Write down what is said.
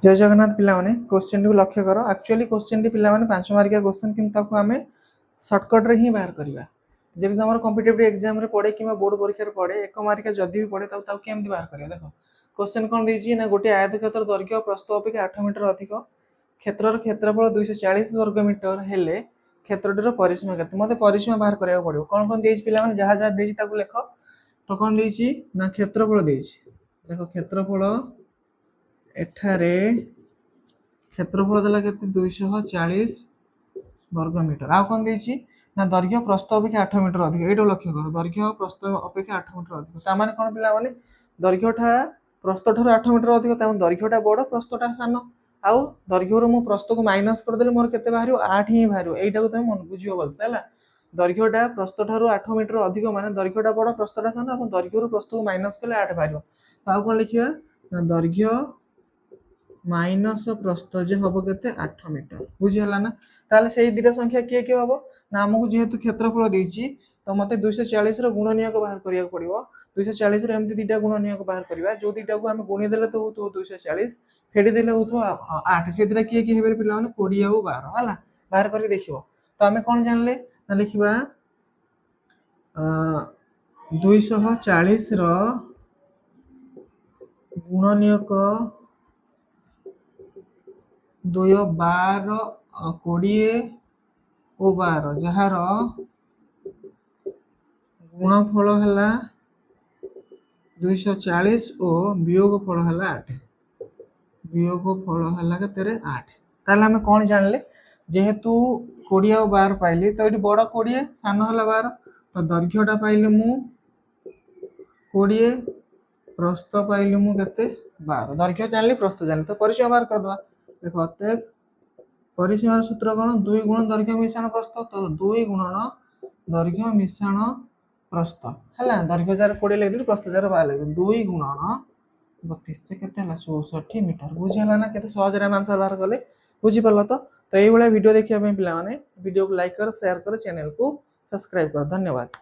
जय जगन्नाथ पिला माने क्वेश्चन को लक्ष्य कर एक्चुअली क्वेश्चन पिला माने 5 मार्किया क्वेश्चन किंतु ताको हमें शॉर्टकट रे ही बाहर करबा जब तुम कॉम्पिटिटिव एग्जाम रे पड़े कि बोर्ड परीक्षा रे पड़े 1 मार्किया जदी भी पड़े ताको केमति बाहर करबा देखो क्वेश्चन कोन देजी ना गोटे आयतक्षेत्र दैर्घ्य प्रस्थ अपेक्षा 8 मीटर अधिक क्षेत्रर क्षेत्रफल 240 वर्ग मीटर हेले क्षेत्रटीर परिसीमा केते मते परिसीमा बाहर करया पड़ियो कोन देजी पिला माने जहा जहा देजी ताको लेख तो कोन देजी ना क्षेत्रफल देजी देखो क्षेत्रफल एठारे क्षेत्रफल देला केते 240 वर्ग मीटर आ कोन देछि ना दैर्घ्य प्रस्थ अपेक्षा 8 मीटर अधिक एडो लक्ष्य करो दैर्घ्य प्रस्थ अपेक्षा 8 मीटर अधिक ता माने कोन पिला माने दैर्घ्यटा प्रस्थ ठार 8 मीटर अधिक ता दैर्घ्यटा बड़ प्रस्थटा सान आ दैर्घ्यरो मु प्रस्थ को माइनस कर देले मोर केते बाहरियो 8 ही बाहरियो एटा को तुम मन बुझियो बलसे हला दैर्घ्यटा प्रस्थ ठार 8 मीटर अधिक माने दैर्घ्यटा बड़ प्रस्थटा सान आ दैर्घ्यरो प्रस्थ को माइनस करले 8 बाहरियो ता कोन लिखिया ना दैर्घ्य माइनस प्रस्थ जे हबो केते 8 मीटर बुझिहला ना ताले सेही दिटा संख्या के हबो ना हमकु जेहेतु क्षेत्रफल देछि तो मते 240 रो गुणनीयक बाहर करिया पड़िबो 240 रो एमति दिटा गुणनीयक बाहर करबा जो दिटा को हम गुणी देले तो होतो 240 फेडी देले होतो 8 से दिटा के हेबे पिला माने 20 आ 12 हला बाहर करि देखिबो तो हमें कोन जानले ना लिखिबा 240 रो गुणनीयक 2 12 20 और 12 जहार गुणफल है 240 और वियोग फल है 8 वियोग फल है केते 8 ताले हमें कौन जानले जेहेतु 20 और 12 पाइली तो ये बड़ 20 सान है 12 तो दैर्घ्यटा पाइले मु 20 प्रस्थ पाइली मु केते 12 दैर्घ्य जानली प्रस्थ जानली तो परिसीमा बाहर कर दवा देखो अतएव परिसीमार सूत्र कौन 2 गुण दैर्घ्य मिश्रण प्रस्थ तो 2 गुणन दैर्घ्य मिश्रण प्रस्थ हला दैर्घ्य जार 20 लेदि प्रस्थ जार 12 लेदि 2 गुणन 32 से केते हला 64 मीटर बुझिहला ना केते सहज रे आंसर बाहर करले बुझि परलो तो एई वाला वीडियो देखिया पे पिला माने वीडियो को लाइक कर शेयर कर चैनल को सब्सक्राइब कर धन्यवाद।